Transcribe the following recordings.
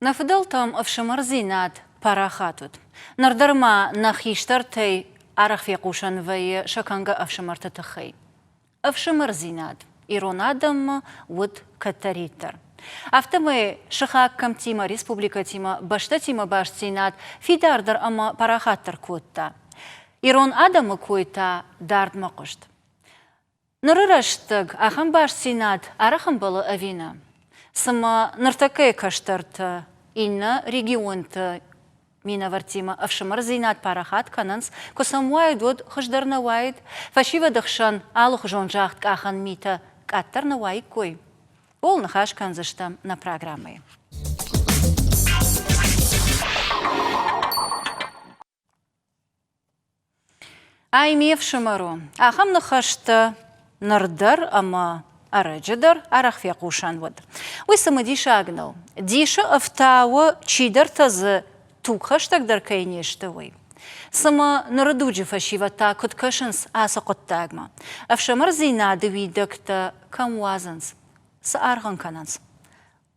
نفضلتم أفشمر زينات باراخاتوت نردرما نخيشترتي عرق في قوشن في شكانغا أفشمر تتخي أفشمر زينات إيرون آدم ود كتريتر أفتمي شخاك كم تيما ريسبوبليكا تيما باشتا تيما باش زينات في داردر أما باراخاتر كوتا إيرون آدم كويتا دارد مقشت نررشتق أخم باش زينات أرخم بلا أفينا سما نرتكي كشترت إن ريجيونت مينا ورتيما أفشمر زينات باراخات كننس كسم وايد ود خشدرنا وايد فشيفا دخشان آلوخ جون جاخت كاخن ميتا كاترنا وايد كوي بول نخاش كنزشتم на программы. أي أفشمرو أخم نخشت نردر أما أرجدر أرخ في قوشان ود ويسمى ديش أغنو ديش أفتاو تشيدر تز توخشتك در كينيشتوي سما نردوجي فشيفتا كد كشنس آسا قد تاغما أفشمر زينا دويدكت كم وازنس سأرغن كننس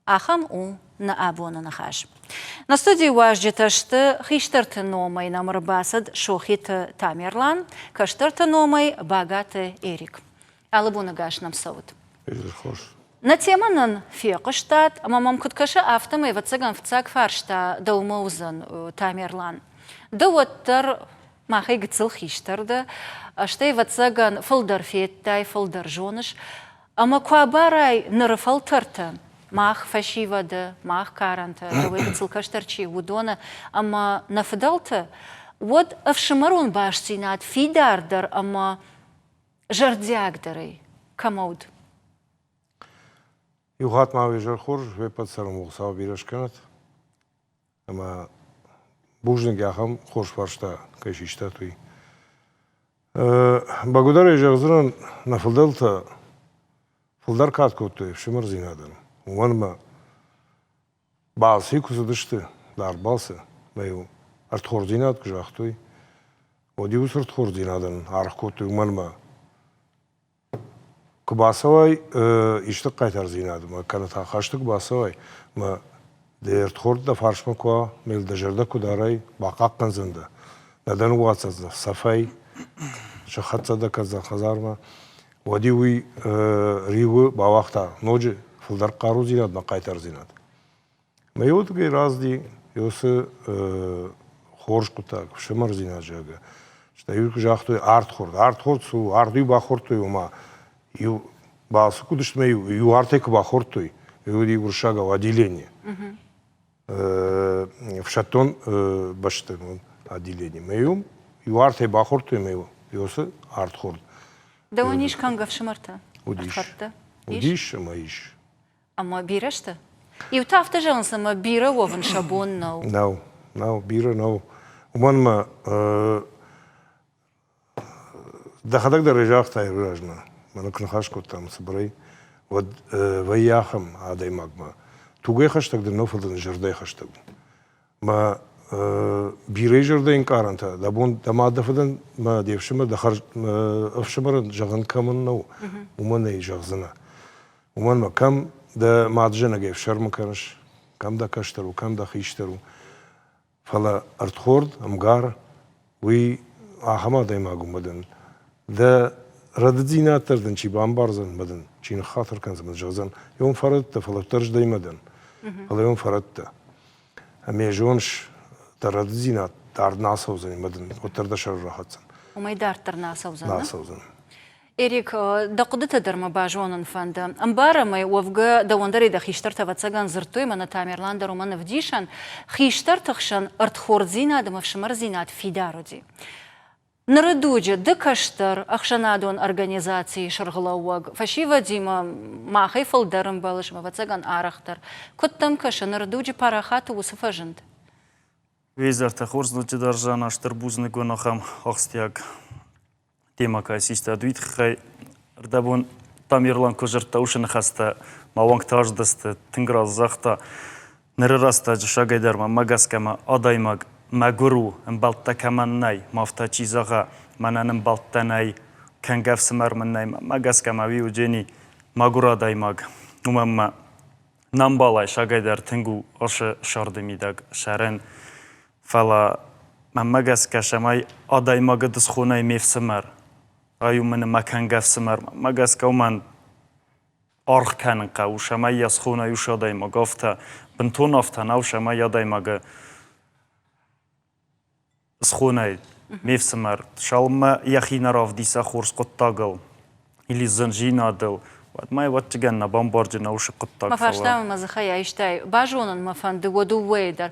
أخم أو نأبونا نخاش نستودي واجتشت خيشترت نومي نمر باسد شوخيت تاميرلان كشترت نومي باغات إيريك ألبونا غاش نمسود نتيمنن في قشتات أما ممكن كشا أفتمي وتسجن في تساق فارشتا دو موزن تاميرلان دوتر ما خي قتل خيشتر ده أشتي وتسجن فلدر فيتاي فلدر جونش أما كواباراي نرفلترتا ماخ فشيفا ده ماخ كارنتا دوي قتل كشترشي ودونا أما نفضلت ود أفشمرون باش سينات في داردر أما جردياك دري كمود يوغات ما ويجر خور ويبات سرم وغصاو بيرش كانت اما بوجنك ياخم خوش فارشتا كيشيشتا توي باقودار يجغزران نفلدلتا فلدار كات كوتوي فشمر زينادن ومانما باعصي كسدشت دار بالسي مايو ارتخور زيناد كجاختوي وديوس ارتخور زينادن عرق كوتوي ومانما كباسوي يشتق قيتر زيناد ما كانت خاشتك باسوي ما ديرت خورد دا فارش مكوا ميل دجردا كداري باقاق كنزنده ندن واتز صفاي شخص دا كذا خزار ما وديوي ريو باوقتا نوج فلدر قارو زيناد ما قيتر زيناد ما يود كي رازدي يوس خورش كتا شمر زيناد جاگا شتايو كجاختو ارت خورد سو اردي باخورتو وما يو باس кудыш мею ю артек бахортуй юди уршага в отделение в шатон баштен отделение мею ю арте бахортуй мею юсы артхорд да униш канга в шмарта удиш маиш ама бирашта и утафта жанса ма бира вовн шабон нау бира нау уманма да хадак да режахта иражна من كنخاش كنت صبري ود وياخم هذا ماغما توجي خشتك ده نوفل ده جردي خشتك ما بيري جردي إنكارنتا دابون دما دفدن ما ديفشمر دخرج أفشمر جغن كمن نو ومن يجغزنا ومن ما كم ده ما تجنا جيف شرم كرش كم ده كشترو كم ده خيشترو فلا أرتخورد أمجار وي أحمد ده ماغم بدن ده رددينا تردن شي بامبارزن مدن شي خاطر كان زمان جوزن يوم فردت فلترج داي مدن فلا يوم فردت هم يجونش ترددينا دار ناسوزن مدن وترد شر راحتن وما يدار تر ناسوزن ناسوزن إريك دقدت درما باجونن فند أمبارا ما وفق دوندري دا خيشترت واتساقان زرتوي من تاميرلاندر ومن فديشان خيشترت خشان ارتخور زيناد مفشمر زيناد في دارو دي نردوجة دكشتر أخشنادون أرغانيزاتي شرغلوغ فشيفا ديما ما خيفل درم بالش ما بتساقن آرختر كتم كش نردوجة باراخات وصفجند ويزر تخورز نوتي درجان أشتر بوزنك ونخم أخستياغ تيما كاسيستا دويت خي ردابون تاميرلان كوجرتا وشن خاستا ما وانك تاج دست تنقراز زاختا نرراستا جشاقاي درما مغاسكما أدايماغ ماغورو مبالتا كمان ناي مافتا چيزاغا منان مبالتا ناي كنغاف سمر من ناي ماغاسكما ويو جيني ماغورا دايماغ ومما نمبالای شاگای در تنگو آش شارده میدگ شرن فلا ممگس کشمای آدای مگدس خونه میف سمر آیو من مکان گف سمر مگس که من آرخ کنن قو شما یاس خونه یوش آدای مگفته بنتون افته نو شما یادای مگ سخونه میف سمر شالما یخی نراف دیسا خورس قطاگل ایلی زنجین آدل ما وقت جن نبام برج نوش قطاگ ما فاشتم مزخي عيشتاي باجون ما فند ودو ويدر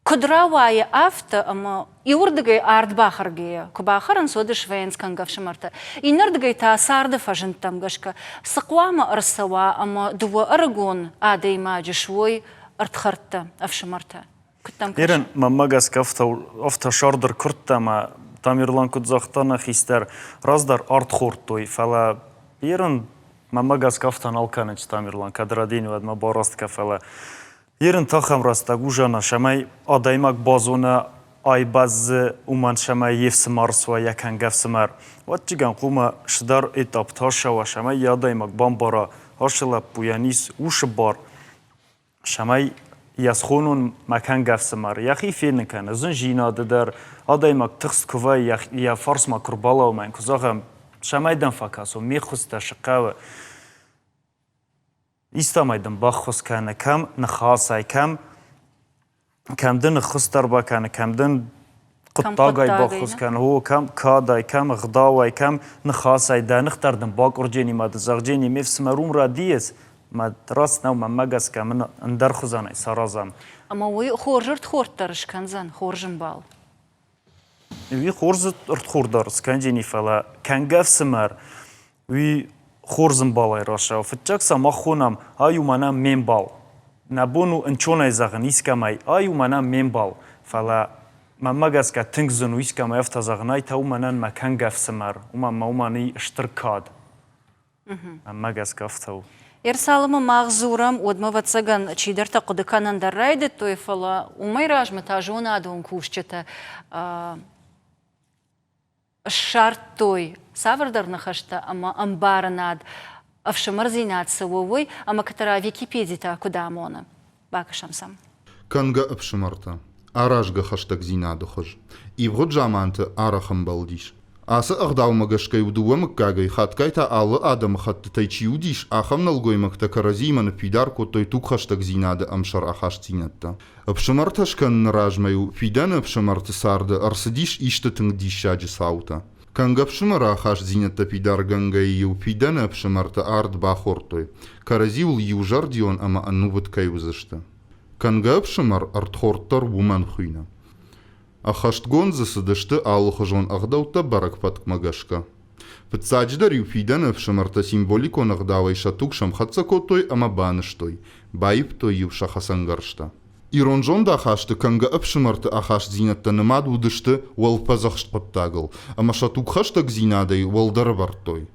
كدرا واي افت اما يوردغي ارد باخرغي كباخرن سود شوينس كان غف شمرته ينردغي تا سارد فاجنتم غشكا سقوام ارسوا اما دو ارغون ادي ماج شوي ارتخرت اف شمرته كتم إيرن مماجس كافتا شاردر كرتا ما تاميرلان كنت زختنا خيستر رازدر أرض خورتوي فلا إيرن مماجس كافتا نالكانج تاميرلان كدرادين ود ما باراست كفلا إيرن تاخم راستا جوجانا شماي آدايمك بازونا آي باز ومن شماي يفسمار سوا يكن جفسمار واتجان قوما شدار إتاب تاشا وشماي يادايمك بامبارا هاشلا بويانيس وشبار شماي يسخونون مكان جفسمار يخي فين كان زن جينا در آدايمك تخست كوفاي يا فارس ما كربالا ومن كزاغم شماي دن فكاسو ميخست شقاوة إستامايدن باخوس كان كم نخاصاي كم دن خستر با كان كم دن قطاقاي باخوس كان هو كم كاداي كم غداواي كم نخاصاي دا نختار دن باق ارجيني ما دزاغجيني ميفس مروم را ديس ما راس نو ما مغاس كم اندر خزاناي سارازم اما وي خورجرت خورترش كان زن خورجن بال وي خورزت ارت خوردار سكانجيني فلا كان غاف سمر وي خورزن بالای راشا فتچکسا ما خونم آیو منم مینبال نبونو انچونه زغن ایسکمای آیو منم مینبال فلا ما مگس که تنگ زنو ایسکمای افتا زغنای تا او منن مکن گف سمر او منی اشترکاد ما مگس که افتاو إرسالما مغزورم ودما واتساقن چيدر تقود كانن در رايدت توي فلا ومي راج متاجونا دون كوشچتا الشرط توي سافردر نخشتا اما امبارناد افشمرزينات سووي اما كترا ويكيبيديا كدامونا باك شمسم كانغا افشمرتا اراجغا خشتك زينادو خج يبغو جامانت ارخم بالديش آسا اغداو مگشکای ودوه مکاگای خاتکای تا آل آدم خط تایچیو دیش آخم نلگوی مکتا کرازی من پیدار کتای توک خشتک زیناد امشر آخاش زینتا ابشمرتش کن راجمیو فیدن ابشمرت سارد ارسدیش ایشتتنگ دیش شاج ساوتا کنگ ابشمر آخاش زینتا پیدار گنگاییو فیدن ابشمرت آرد باخورتوی کرازیو لیوجار دیون اما انوبت کایوزشتا کنگ ابشمر ارتخورتر ومن خوینا أخشتقون زسدشت آلخجون أغداوتا برك باتك مغشكا بتساجدر يوفيدن افشمرتا سيمبوليكو نغداوي شاتوك شمخاتساكوتوي أما بانشتوي بايبتوي يوشا خسنگرشتا إيرونجون دا خاشت كنغا افشمرتا أخاش زينتا نماد ودشت والپزخشت قطاقل أما شاتوك خشتك زينادي والدربرتوي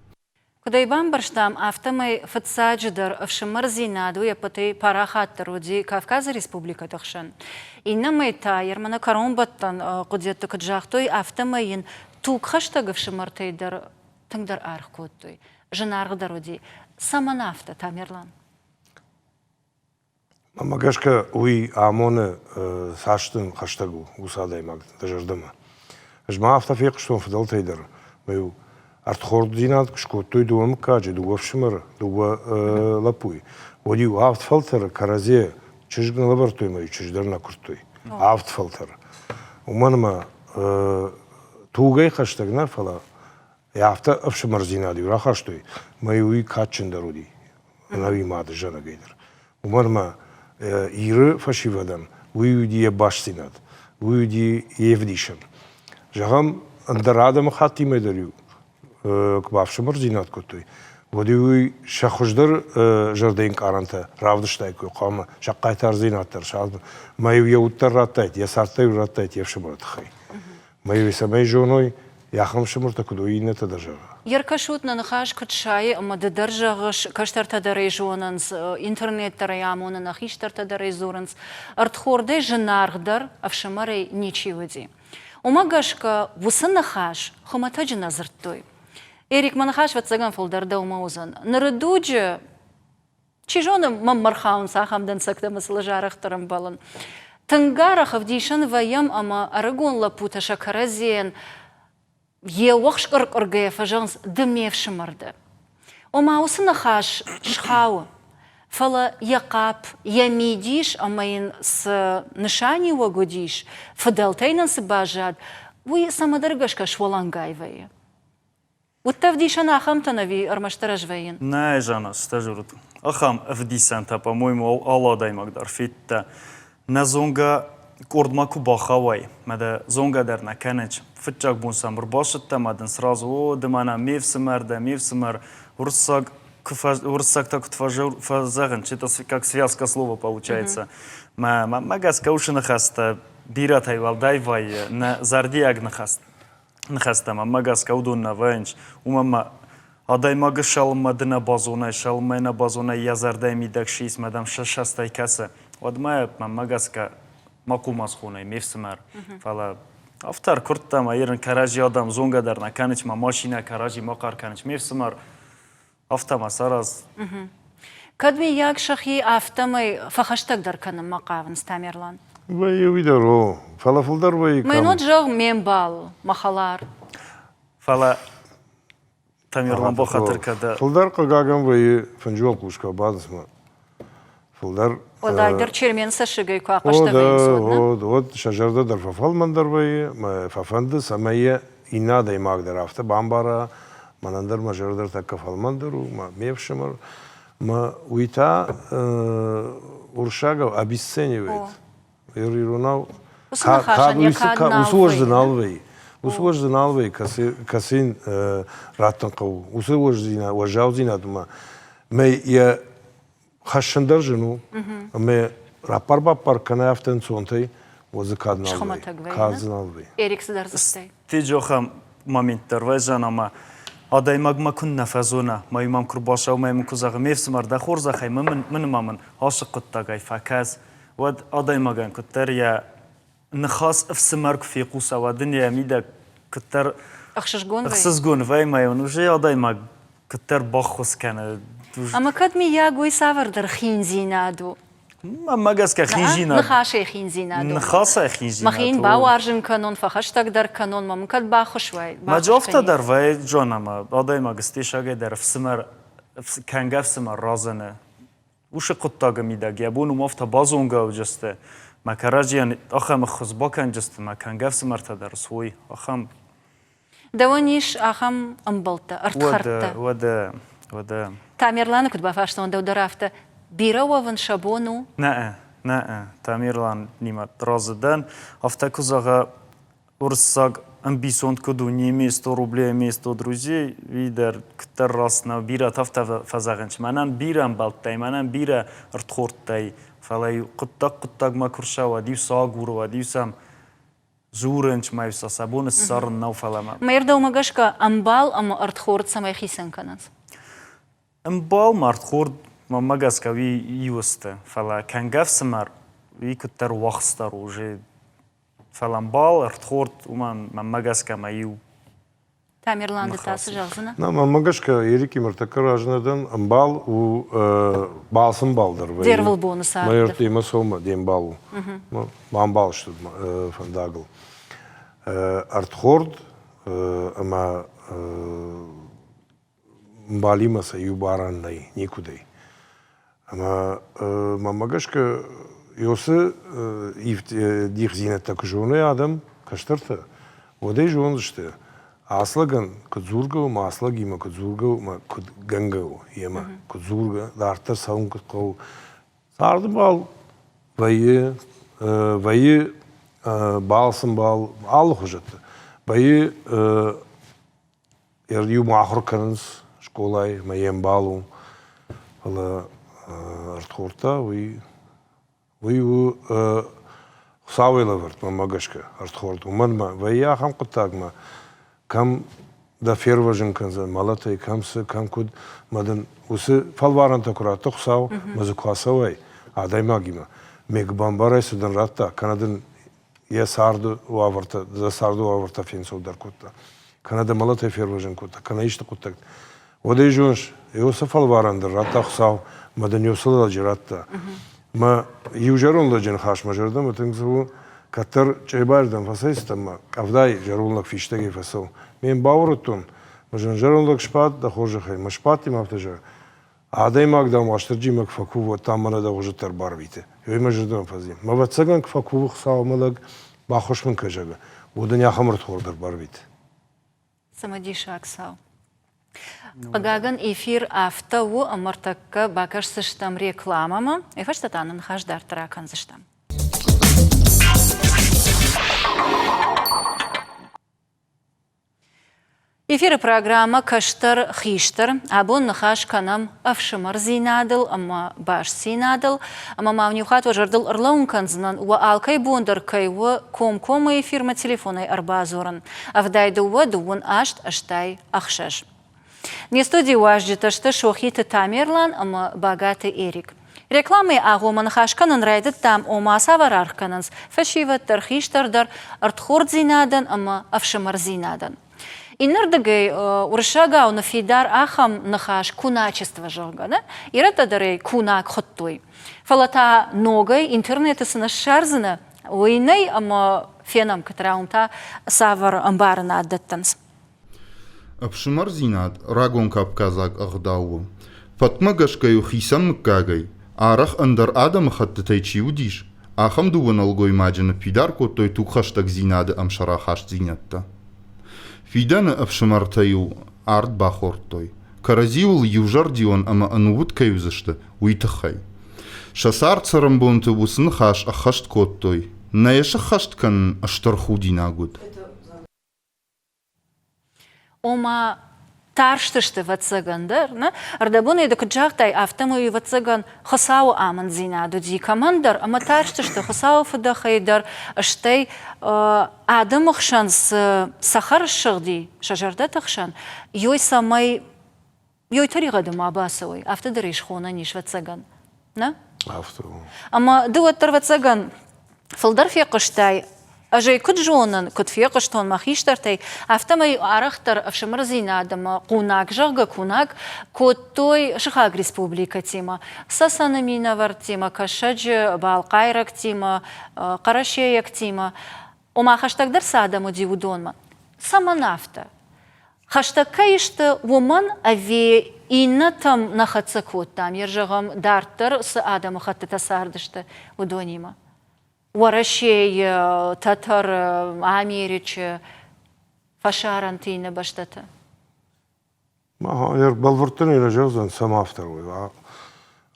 كدايبان برشتام افتمي فتساجدر افشمرزينادو يبتي باراخاتر ودي كافكاز ريسبوبليكا تخشن إنما يتاير من كارون بطن قديت كتجاختوي افتمين توك خشتك افشمرتي در تنقدر ارخ كوتوي جنارغ درودي سامنافتا تاميرلان Мама гашка уи амоне саштын хаштагу усадай маг дажардама. Жма автофик что фдал тейдер. Маю артхординат кшкотой дуам каджи дуа шмар дуа лапуй. Води авт филтер каразе чижгн лабартой маю чиждар на куртой. Авт филтер. Уманма тугай хаштагна фала. Я авто афшмар зинади рахаштой. Маю уи качен даруди. Нави мад жана гейдер. Уманма İri faşivadan, uyudiye başsinat, uyudiye evdişim. Jaham andarada mı hatim ederiyor, kbavşamır zinat kotoy. Vodi uy şaxujdar jardin karanta, ravdıştay koy, kama şaqqaytar zinatlar, şaldı. Mayu yavuttar rattayt, yasartay rattayt, yevşamır tıxay. Mayu isamay jonoy, yaxam şamır takudoy ne tadajava. Яркашут на нахаш качай, ама да държагаш каштарта да рейжонанс, интернет тараямона на хиштарта да рейзоранс, артхорде женаргдар, авшамарей ничивади. Умагашка вуса нахаш, хоматаджи назартой. Эрик манахаш ватсаган фолдарда умаузан. Нарадуджи Чижоны маммархаун сахамдан сактамысылы жарықтырым балын. Тынгарахов дейшін ваям ама арагон лапута шакаразен е уақшқырқ ұргая фажанс дымевші марды. Ома усына хаш шхау. Фала яқап, ямидиш, амайын с нышани уагодиш, фадалтайнан с бажад, уй самадаргашка швалангайвая. Уттав дишан ахам танави армаштаражваин. Не, Жана, стажурут. Ахам вдисанта, по-моему, алладай магдар фитта. На зонга кордмаку бахавай, мада зонга дар наканеч. Фитчак бун самбр башетта, мадан сразу, о, дымана мевсимар, урсак так фазаган, это как связка слова получается. Магаска ушина хаста, биратай валдайвай, на зардиаг нахаста, магаска удунна ванч, умама адай мага шалма дына базуна, шалмайна базуна язардай мидакшис, мадам шашастай каса. Одмая магаска макумас хунай, мевсимар, фала. Автар курттам, айрын каражи адам зонгадар наканич, машина каражи макар канич, мевсимар. Автома сараз. Кадми як шахи автомай фахаштаг дарканым мақавын стамерлан? Вай уйдаро, фалафылдар вай кам. Майнот жау менбал, махалар. Фала тамерлан бахатыр када. Фылдар қағаган вай фанжуал кушка бадысма. Фылдар... Одайдыр чермен сашыгай куақаштағайын соны? От шажарда дар фафалмандар вай, фафанды самая инадай мағдар афта бамбара. Манандар мажардар такка фалмандару, мевшимар, уйта уршагав обесценивает. Ирунав, усвождан алвей, касин раттанқау, усвождина, уважаузина, дума. Мэй я хашандар жену, мэй рапар-бапар канафтен сонтай, возы кадын алвей. Эрикс дарзыстай. Ти жохам моменттар вай жанама. Адай магма күн нафазона, майымам күрбашау, майымам күзағы мевсімар да хорзақай, мінімамын ашық құттағай факаз. Вад адай маган күттар я нахас ыфсімар күфей қуса, вадын я мида күттар ұқсызгон вай майын, уже адай маг күттар баққыз кәні. Ама кадми я гой савардар хинзинаду. Магаска хинжина. Нахаше хинзинаду. Нахаса хинжина. Махин бауаржин канон, фахаштаг дар канон, мамкад бахушвай. Маджофта дар вай джонама, адай магастешагай дар фсимар, канга фсимар разане. Уша құттага мидаг, ябуну мафта базонга уджасте. Макараджиян ахам хызбакан джасте, маканга фсимар та дар свой. Ахам... Даваниш ахам амбалта, артхарта. Вада. Тамерланы күт бафаштан даударафта. Бирауавын шабону? Не, Тамерлан нима разыдан. Автокузага урсаг амбисонт коду неме 100 рублей, ме 100 друзей. Видер күттер расна бира тафта фазаганч. Манан бира амбалттай, манан бира артхорттай. Фалай құттақ ма күршава, дивса агурова, дивсам зурынч майвса сабоны сарын нау фалама. Майырда умагашка амбал ама артхорт самай хисан канас? Амбал мартхорт магаска ви юсты. Фала кангав самар ви күттер вақстар уже. Фаламбал артхорт уман магаска маю. Тамерланды тасы жағзына? Мамагашка ерики мартакар ажынадан амбал у балсын балдар. Дервіл бонус арды. Майырты има сома дем балу. Амбал что фандагл. Артхорт ама мбалимаса юбарандай никудай. Ама мамагашка йосы дих зинеттак жоны адам каштарта. Одай жон жышты. Аслаган кудзургау, ма аслаг има кудзургау, ма кудгангау. Ема кудзурга, дартар саун кудкау. Сарды бал, вайы балсын бал, алы хужатты. Вайы ердию махыр кырыныз, школай, майем балу. Артхорта, вы савайла варт, мамагашка, артхорта. Уманма, вай я хам кутагма. Кам да ферважин канза малатай камсы кам куд мадан усы фалваран такурата хсау мазукасавай адай магима мег бамбарай судан ратта канадын я сарду ваварта за сарду ваварта фен содар кутта канада малатай ферважин кутта канаишта кутта وديجونش يوصف الوارندر رات خصاو مدن يوصل الجراتا ما يوجرون لجن خاش مجرد ما تنزلوا كتر جيباردن فسيستم أفداي جرون لك فيشتكي فسو من باورتون مجن جرون لك شبات دخوج خي مش شباتي ما بتجا عادي ما قدام واشترجي مك فكو وتامنا ده وجه تربار بيته يوم مجردون فزين ما بتسجن فكو خصاو ملك باخوش من كجا ودنيا خمر تخور دربار بيته Самодиша Аксау. Пагаган эфир автову амартакка бакаш сыштам рекламама. Эфаштатанын хаждар тракан зыштам. Эфир программа Каштар Хиштар. Абон нахаш канам авшамар зинадыл, ама баш зинадыл. Ама мавнюхат важардыл ырлаунканзынан уа алкай бондар кайва ком-кома эфирма телефонай арбазоран. Авдайды уа дуун ашт аштай ахшаш. Не студии уажджита что шохиты тамерлан, ама богатый Эрик. Рекламы агоман хашканан райдет там омаса вараркананс. Фашиваттар Хиштардар артхорд зинадан, ама авшамар зинадан. Иннардагай уршага уна фидар ахам нахаш куначество жога, да? Иратадарей кунак хоттой. Фалата ногой интернета сына шарзана, уйней ама фенам катраунта савар амбарна аддаттанс. Абшимар зинад рагон капказак агдау. Фатмагашкаю хисам кагай. Арах андар адам хатттай чиудиш. Ахам дуwan алгой маджана фидар коттой тухаштак зинад амшарахаш зинатта. Фидана абшимартаю арт бахортой. Каразиул южардион ама анувут каюзашта уйтахай. Шасар царамбонты бусын хаш ахашт коттой. Наеша хашткан аштархудинагуд. Ома тарштышты ватсагандар, на? Ардабуна и докаджахтай автому и ватсаган хасау аман зинаду ди командар, ама тарштышты хасау фадахайдар, аштай адамахшан с сахаршагди, шажардатахшан, йой самай, йой таригадам абасовой, автодариш хона ниш ватсаган, на? Авто. Ама дуаттар ватсаган, фалдар фиакаштай, أجي كد جونن كد فيق شتون مخيشترتي أفتمي أرختر أفشمر زينا دم كوناك جرغ كوناك كوتوي شخاق ريسبوبليكا تيما ساسانا مينا ورتيما كشج بالقايرك تيما قرشيك تيما وما خشتك در سادة مديودون ما سما نافتا خشتك كيشت ومن أفي إنا تم نخدسكوت تام يرجغم دارتر سادة مخدتا ساردشت ودونيما ورشي تاتر أميريش فشارنتين باشتتا. ما هو بالفرتني رجعوا سما أفتروا.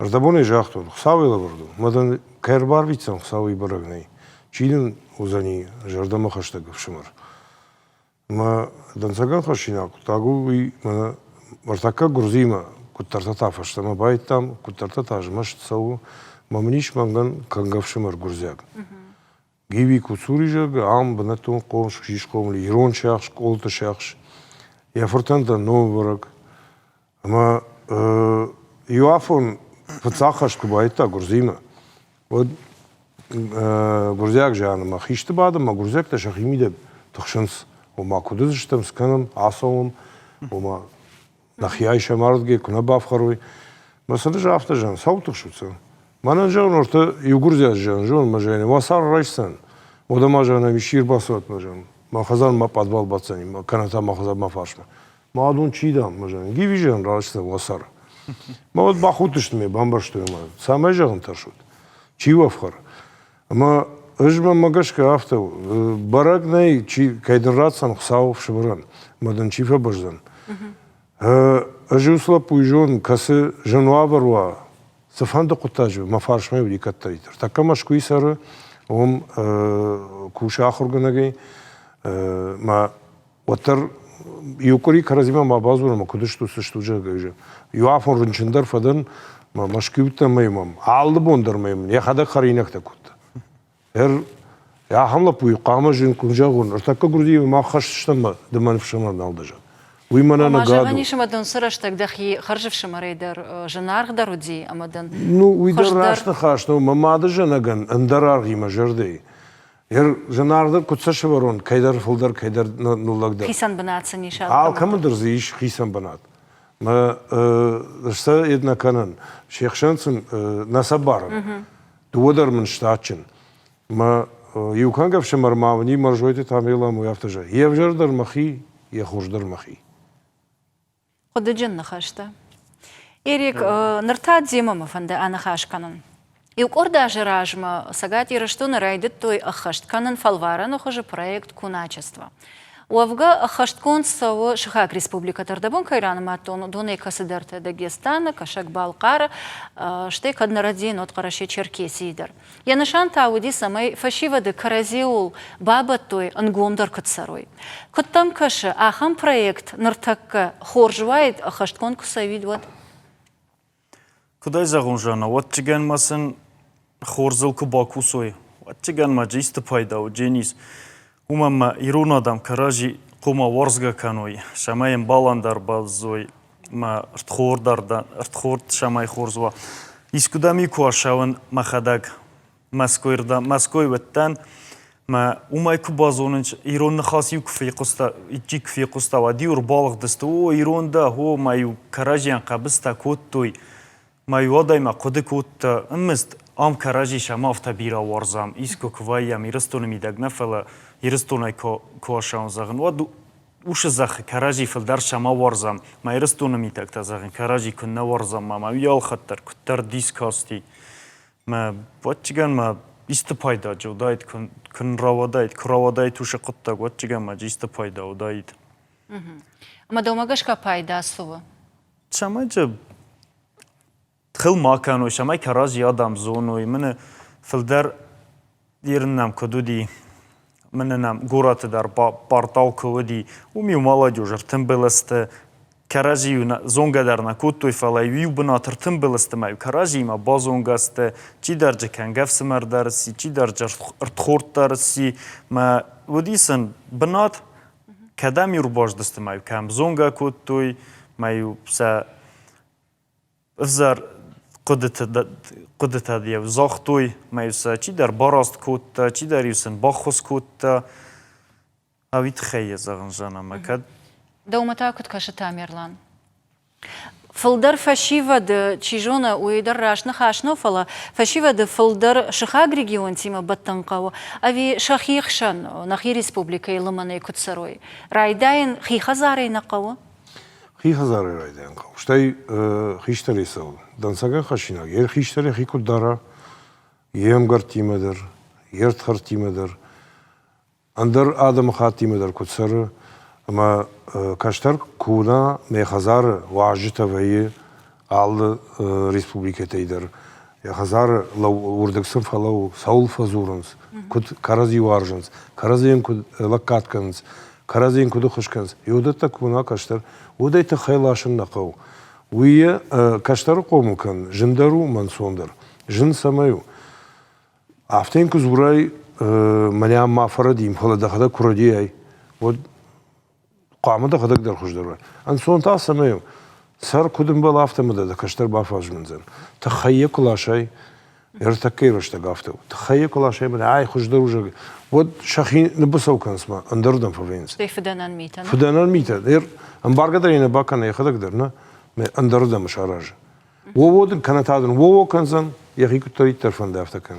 أردبوني جاختون خساوي لبردو. مدن كيربار بيتسان خساوي برغني. چيدن وزني جردم خشتك بشمر. ما دنساقن خشيناك تاقوي ما مرتكا غرزيما كترتا فشتما بايتام كترتا جمشت سو ممنيش مانغن كنغفشمر غرزياك. جيبي كوسوريجا عام بنتون قوش خيش قوم ليرون شاخش قولت شاخش يفرتن دا نوبرك اما يوافون فتساخش كبايتا غرزيما ود غرزياك جانا ما خيشت بعد ما غرزياك تشخيمي ده تخشنس وما كودزشتم سكنم عصوم وما نخياي شماردجي كنا بافخروي مثلا جافتا جان صوتك شو Манажан орта югурзия жан жон мажани васар райсан ода мажана мишир басот мажан махазан ма подвал бацани каната махазан ма фашма мадун чидам мажан гивижан райсан васар мод бахутышме бамбаштуй ма самажан ташут чивафхар ама ыжма магашка авто барагнай чи кайдратсан хсаов шибран мадан чифа баждан ажусла пуйжон касы жануаварва سفند قطاج ما فارش ما يودي كتريتر تكمش كويسر هم كوش آخر جنگي ما وتر يوكري كرزيما ما بازور ما كدش توسش توجه جا يوافون رنشندر فدن ما مشكوت ما يمام عالد بوندر ما يمن يا خدا خرينك تكوت يا حملة بوي قامة جن كونجاون ارتكا قردي ما خششتم دمان في شمال نالدجا ويمنا نقادو. ما جانيش مدن سرشتك دخي خرج في شمريدر جنار دارودي أمدن. Ну уйдер рашна хашно мамада жанаган андарар гима жердей. Жанардар кутсашы барон кайдар фулдар кайдар нуллагдar. Хисан банат санишал. Ал камыдыр зиш хисан банат. ما درسا إدنا كانن شيخ شانسن نسبارن دوودر من شتاتشن ما يوكان قف شمر ماوني مرجويتي تعميلا ميافتجا يفجر در مخي يخرج در مخي خود جن خشته إيريك نرتاد زيما مفند أنا خاش كانن يوك أردا جراجما ساقات يرشتون رايدت توي أخشت كانن فالوارا نخج проект куначества. Уавга ахашткон савы Шихак Республика Тардабон кайраны матон доны касыдарты Дагестана, Кашак Балкара, штек однородин от Караше Черкесидер. Я нашан тауди самай фашивады Каразиул баба той ангомдар катсарой. Коттам каша ахам проект нартакка хоржвайд ахашткон кусавид вот. Кудай загунжана, вот чиган масын хорзыл кубакусой, вот чиган маджисты пайда, дженис. Умама ирун адам каражи кума ворзга каной, шамаем баландар базой, ма ртхорд шамай хорзва. Искудами куашаван махадаг маской веттан, ма умай кубазонынч ирун нахас юк фиқуста, ичик фиқуста ва диур балг дасты, о ирун да, о маю каражиан қабыста коттой, маю адайма қуды котта, иммест ам каражи шамафта бира варзам, иску квайям, ирастуны мидагнафала, Ирстунай коашаун загын. Вот уж зах каражи филдар шама варзам. Ма ирстуна митакта загын. Каражи кунна варзам. Ма уял хаттар куттар дискасти. Ма ватчиган ма исты пайда жодайт кун равадайт куравадайт уша куттак ватчиган ма исты пайда удайт. Ама домагашка пайда сува. Шамай же хил маканой шамай каражи адам зоной. Мене филдар дирнам кудуди مننام گورات در پارتال کودی و میومالا جوجر تنبلسته کراجی و زونگا در نکوت توی فلای و بناتر تنبلسته میو کراجی ما بازونگاسته چی درجه کنگف سمر درسی چی درجه ارتخورد درسی ما ودیسن بنات کدامی رو باش دسته میو کم زونگا کوت توی میو سا افزار قدرت دیو زاختوی میوسا چی در باراست کوتا چی در یوسن باخوس کوتا اوید خیلی زغن جانا مکد دومتا کد کاش تامرلان فلدر فشیو د چیجونا ویدر راشنا خاشنا فلا فشیو د فلدر شخاگ رегион تیما بطنقاو اوی شخیخشن نخی республика لمنه کد سروی رایداین خیخ زاری نقاو خي هزار رايدين قو شتاي خيشتري سو دانساغا خشينا ير خيشتري خي كدارا يم غرتي مدر يرت خرتي مدر اندر ادم خاتي مدر كتسر اما كاشتر كونا مي هزار واجتا وي al республика тейдер я хазар лау урдексен фалау саул фазуренс куд карази варженс каразин куд лакатканс каразин куд хушканс юдата куна каштар удайта хайлашын нақау уия каштар қомукан жиндару мансондер жин самаю афтен кузурай маня мафарадим халада хада курадиай вот قامده خدك در خوش دروي ان سون تا سميو سر كودم بل автомدا да каштар бафаж منزل تخيل كل شيء ارتكي رشت قافتو تخيل كل شيء من عاي خوش دروج вот شخين نبسو كان اسمه اندردم فوينس فدانان ميتا فدانان ميتا دير امبارغدرينا باكن يخدك درنا اندردم شارج وود كانت هذا وو كانزن يخيك تري ترفن دافتكن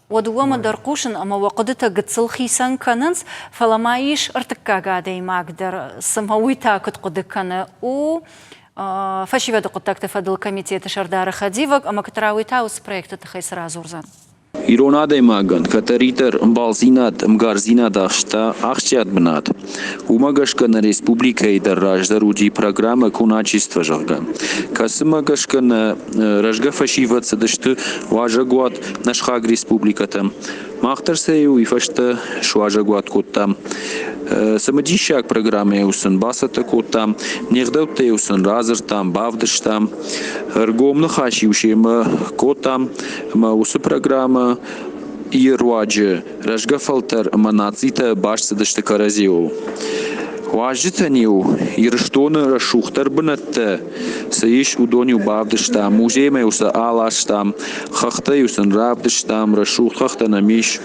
ودوما درقوشن أما وقدتها قتصل خيسان كننس فلا مايش ارتكا قادي ماقدر سمهويتا كت قدكنا و فاشي فادو قدك تفادل كوميتي تشردار خديفك أما كتراويتا وسبريكت تخيس رازورزان إيرونادي ماغن كتريتر مبالزينات مغارزينات أخشتا أخشيات بنات وماغشكن ريسبوبليكا دراج دروجي программа куначества жаган касымагашкан рожга фашиват садышты важагуат нашхаг республиката махтарсею и фашта шважагуат коттам самадишак программе усын басата коттам нердауте усын разыртам бавдыштам ргомны хашиушема коттам ма усы программа иерваджи рожга фалтер манацита баш садышты каразио Важитанию ирштона рашухтар бнатта саиш удоню бавдыштам музеймеуса алаштам хахтаюсын рабдыштам рашух хахтанамиш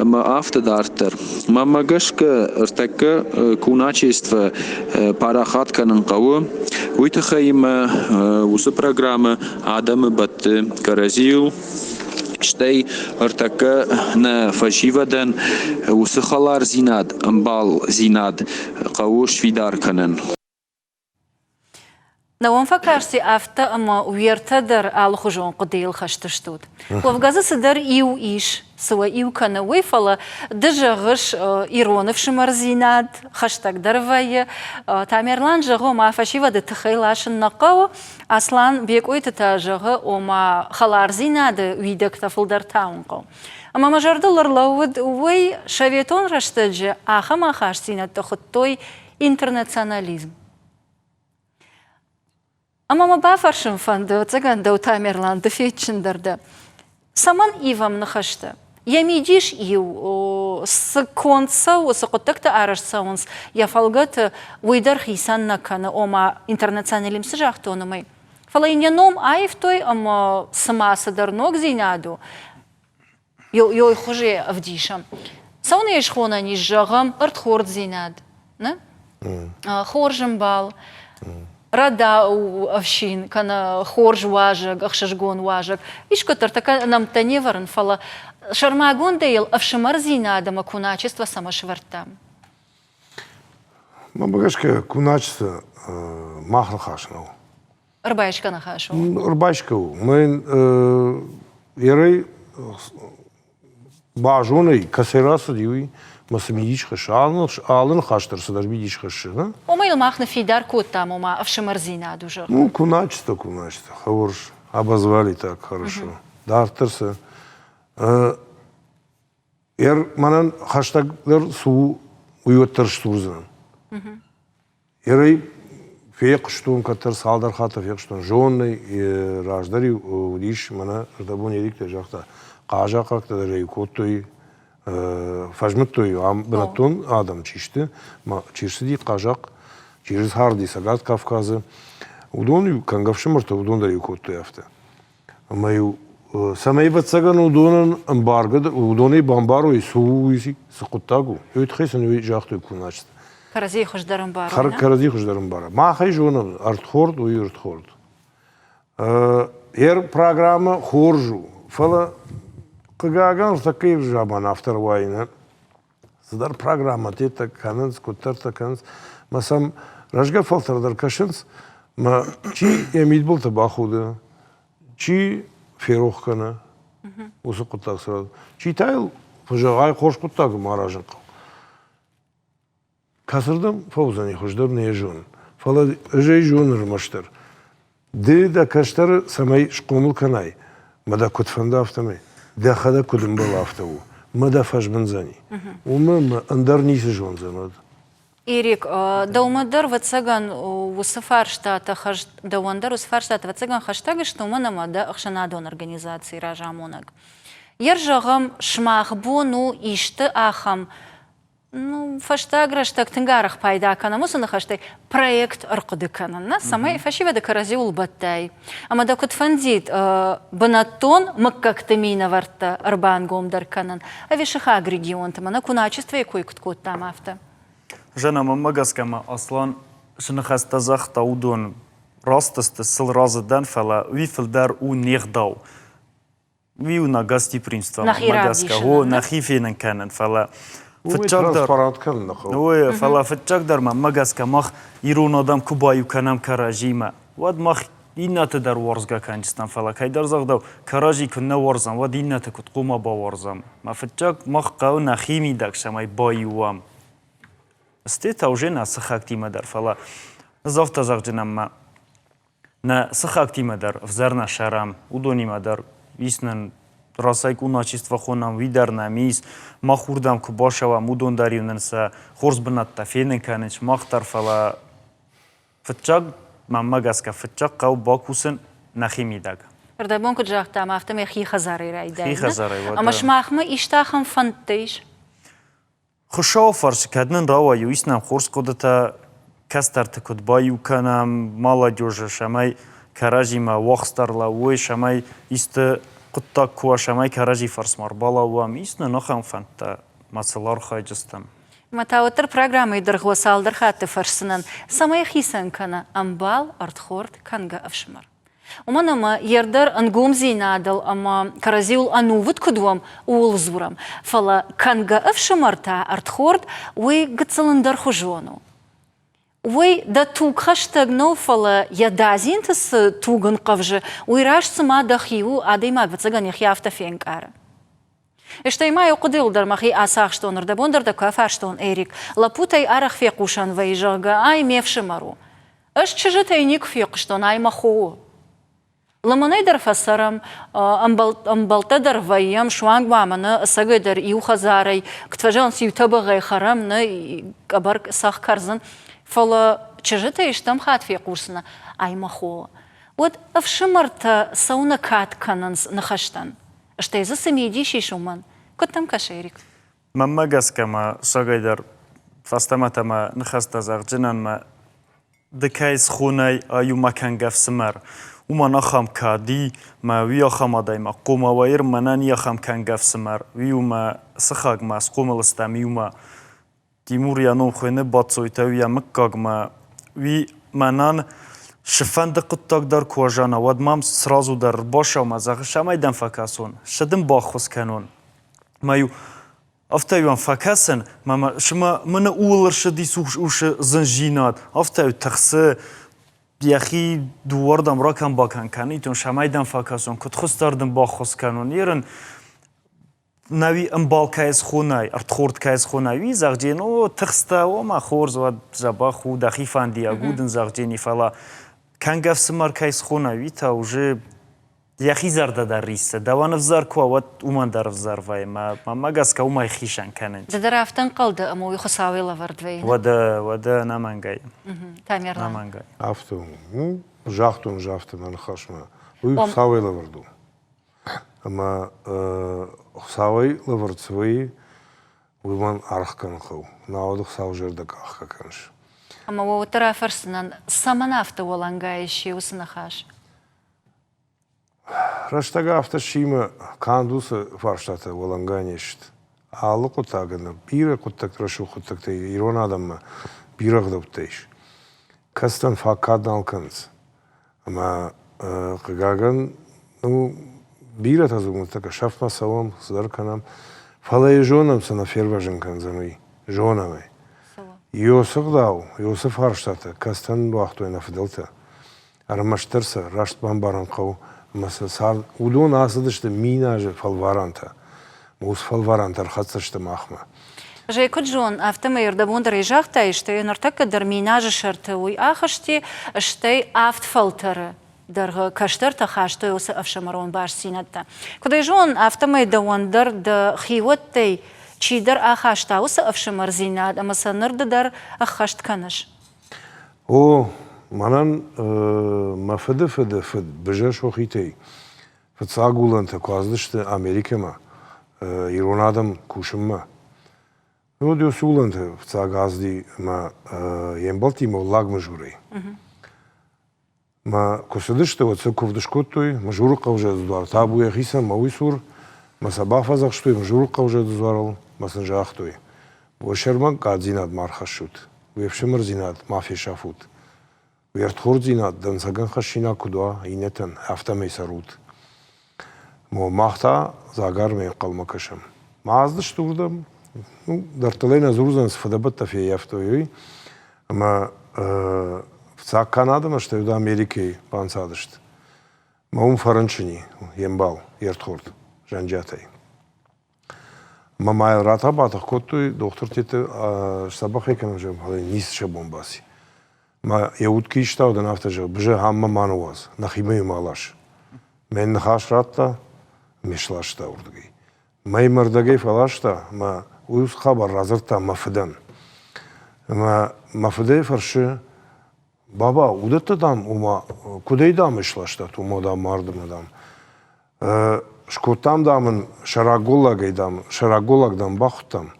ma aftedarter. Ma magashka artaka kunachestva parahat kanan qawu. Uitakhaima usa programa Adam bat Karazil. Штей артака на фашивадан усахалар зинад амбал зинад قاوش فيدار كنن. نوان فكرتي أفتا أما ويرتدر على خجون قديل خشتشتود. وفجازة صدر إيو إيش سوا إيو كنا ويفلا دجا غش إيرون في شمرزيناد خشتك درفاية تعميرلان جغو ما فشيفا دتخيل عشان نقاو أصلاً بيكوي تتاجغ وما خلار زيناد ويدك تفل در تاونقو. أما مجرد اللرلود وي شويتون رشتج آخا ما خاش زيناد تخطوي internationalism. أما ما بافرشن فندو تجان دو تاميرلان دفيتشن دردا سمن إيفام نخشته يميديش إيو سكونسا وسقطك تأرش سونس يفلقت ويدر خيسان نكنا أما internationalism سجاختون ماي فلا إنينوم عايفتوي أما سما صدر نوك زينادو يو يخوجي أفديشم سون يشخونا نيجاغم أرد خورد زيناد نه خورجم بال ردا وأفشين كان خورج واجق أخشجون واجق إيش كتر تكا نم تنيفرن فلا شرماغون ديل أفشمر زينادا ما كوناچество самошварта. ما بقاش كوناچество ماخر خاشنو. ربايشكا نخاشو. ربايشكو من يري باجوني كسيراس ديوي ما سميديش خش آلن خاشتر سدر بيديش خش ها وما يلماخنا في دار كوتا وما أفشمر زينادو جغ ну куначество хорош обозвали так хорошо дартырсы манан хаштаглар суу уйоттырыштурзан ерей феқштун катар салдар хата феқштун жонный раждари удиш мана рдабон едик те жакта кажа какта да рейкоттой фажмыттой бынаттон адам чишти чишти дейт кажак чирис харди сагат Кавказы удон кангавшымырта удон да рейкоттой афта маю самай батсаган удонын эмбаргы удоны бамбаруй сууиси сыкуттагу өтхесен өй жакты куначты Карази хождарым бар. Карази хождарым бар. Махай жона артхорд уй артхорд. Программа хоржу. Фала кагаган такой жабан автор войны. Садар программа тета кананс кутарта кананс. Масам ражга фалтардар кашинс. Ма чи ямид был табахуда. Чи ферохкана. Усы кутак сразу. Чи тайл фажагай хорш кутак маражен. Касырдам фаузани хождар не жон. Фала жей жон рмаштар. Да каштар самай шкомул канай. Мада кутфанда автомай. Да хада кудым был автову. Мада фажбанзани. Ума андарнис жон занад. Ирик, даумадар вацаган усафар штата хаж дауандар усафар штата вацаган хаштага что мана мада ахшанадон организации ражамонаг. Ержагам шмахбону ишты ахам. Ну, фаштаграш так тенгарах пайда кана мусана хаштай проект арқыды канана самай фашива да карази улбаттай. Ама да кут фандит банатон маккактамина варта арбан гомдар канан. А вишаха регион тамана куначество и кой кут там авто. Жена мамагаскама аслан шнахаста захта удон растасты сыл разыдан фала вифилдар у нехдау. Виу на гостеприимство мамагаска. О, на хифенен канан фала. Ой, фала фатчагдар мамагаска мах ирон адам кубаю канам каражима. Вад мах иннаты дар ворзга канчистан фала кайдар загдау каражи күнна ворзам вад иннаты кут кума ба ворзам. Ма фатчаг мах қау на хими дакшамай баюам. Стета уже на сахактима дар фала. Завта загджинам ма на сахактима дар взарна шарам удонима дар виснан راسای کوناچیست خونم ویدر نمیز ما خوردم که باشه و مودون داریونن سه خورز بنات تفینن کننش ماختر فلا فتچاق ممگاس که فتچاق قو باکوسن نخیمی داگ. ردبون کجاست تام افتم خی خزاری رای داگ. خی خزاری واد. اما شماخم ایشتاخم فنتیش. خوشا فرش کردن راوی ویسنم خورز کدتا کسترت کد بایو کنم مالا جوجه شمای کراجی ما وقتر لا وی شمای است قطة كواش ما يكرجي فرس مر بالا واميس نخم فانت مثلا خاجستم متاوتر программы дыргы салдыр хатты фарсынан самая хисан кана амбал артхорд канга авшмар. Уманама ердер ангум зинадал ама каразил анувут кудвам улзурам. Фала канга авшмарта артхорд уй гцаландар хужону. Уй да туг хаштагнов фала ядазинтас туган қавжы уй раш сама дахиу адайма вацаган яхьяфта фенкара. اشتيما يقدر در مخي آساخشتون رده بندر ده کافرشتون ایریک لپوتای آرخ فیقوشان ویجاگا آی میفشمارو اش چجتای نیک فیقشتون آی مخو لمنای در فسرم امبالتا در ویم شوانگ وامنه سگه در ایو خزاری کتفجان سیو تبغی خرم نه کبر ساخ کرزن فلا چجتای اشتم خات فیقوشنا آی مخو ود افشمرت سونا کات کننز نخشتن Что из-за самидиши шуман? Кот там кашерик. مما جس كما شجيدر فاستمت ما نخست زغجنا ما دكايس خوني أيو مكان جف سمر وما نخم كادي ما ويا خم دايما قوم وير منانيا خم كان جف سمر ويو ما سخاج ما سقوم الاستمي وما تيمور يانو خينه باتسوي تويا مكاج ما وي منان شفن دقت در کواجانا ود مام سرازو در باشه و مزاق شما دن فکاسون شدم باخوس کنون مایو افتایوان فکاسن ما شما من اول شدی سوش زنجینات افتایو تخسه بیاخی دواردم راکم باکن کنی تون شما دن فکاسون کت خوست دردم باخوس کنون یرن نوی امبال کایس خونای ارتخورد کایس خونای وی زغجین او تخسته و ما خورز و زبا خو دخیفان دیاگودن زغجینی فلا كان سمر كايس خونا ويتا وجه ياخي زرده در ريسه دوان فزار كوا وات ومن در فزار فاي ما قاس كا وما يخيشان كانن زدرافتن قلد امو يخساوي لفردوين ودا نامانغاي تامير نامانغاي افتو جافتن انا خشمه ويخساوي لفردو اما خساوي لفردسوي ومن ارخ كان خو ناود خساو جردك اخ كانش Ама во тара фарсынан саманафта волангаиши уснахаш. Раштага автошима кандуса фарштата воланганишт. Алы кутагына бира куттак рашу куттакта ирон адамма бира гдоптеш. Кастан факадан канс. Ама кагаган ну бира тазугун така шафма савам сдарканам фалай жонам сана ферважен канзами жонамай. Йосиф дау, Йосиф Харштата, кастан вахту на фиделта. Армаштерса, рашт бамбаран кау, маса сар, удон асадышты минаже фалваранта. Мус фалваранта архатсашты махма. Жейко Джон, автомайр да бундер ижахта, что нартака дар минаже шартауй ахашти, что автфалтеры. Дар каштерта хашто йоса авшамарон баш синатта. Куда Джон автомай да вандер да хивоттай چیدر آخاشت اوس افشمر زیناد اما سنرد در آخاشت کنش. او منن مفد بجاش وخیتی. فتساقولن تقاضدشت امریکا ما ایران آدم کوشم ما. او دیو سولن فتساقازدی ما ینبالتی مولاق مجوری. ما کسدشت و تسکوفدش کتوی مجور قوجه دوار تابوی خیسن مویسور ما سباق فزخشتوی مجور قوجه دوارل. مثلا جاختوی و شرمان قادزینات مارخشود و یفشمر زینات مافی شافود و یرتخور زینات دنسگن خشینا کدوا اینتن هفته میسرود مو ماختا زاگر می قلم کشم مازدش دوردم در تلین زورزن سفدبت تفی یفتوی اما فساق کانادا مشته دا امریکی پانسادشت ما فرنچنی ینبال یرتخورد جنجاتی مامای راتا باتخ کتوی دکتر تیت سبخ کنم جم حالا نیست شبون باسی ما یهود کیشتا و دنافت جم بجه همه مانواز نخیمه مالاش من نخاش راتا میشلاشتا اردگی مای مردگی فلاشتا ما ویوس خبر رازرتا مفدن ما مفده فرشه بابا اودت دام وما کدی دام میشلاشتا تو مدام مردم دام شکوتام دامن شراголагдан бахтам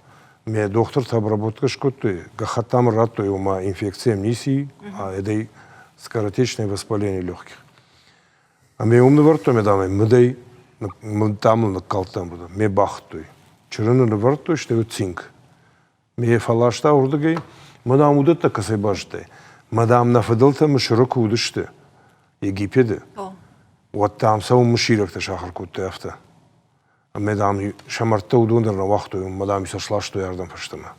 ме доктор обработка шкоты гахатам рату ума инфекция миси а эдей скоротечное воспаление легких а ме умны вартоме даме мдей Tamlı kaltan burada. Me baktı. Çırını vardı işte o cink. Me falaşta orada gay. Madam udat da kasay baştı. Madam nafadılta müşürük uduştu. Egipte'de. واتام سو مشيرك تشاخر كنت أفته. مدام شمرته ودون وقته مدام يسرشلاشته يردم فشتما.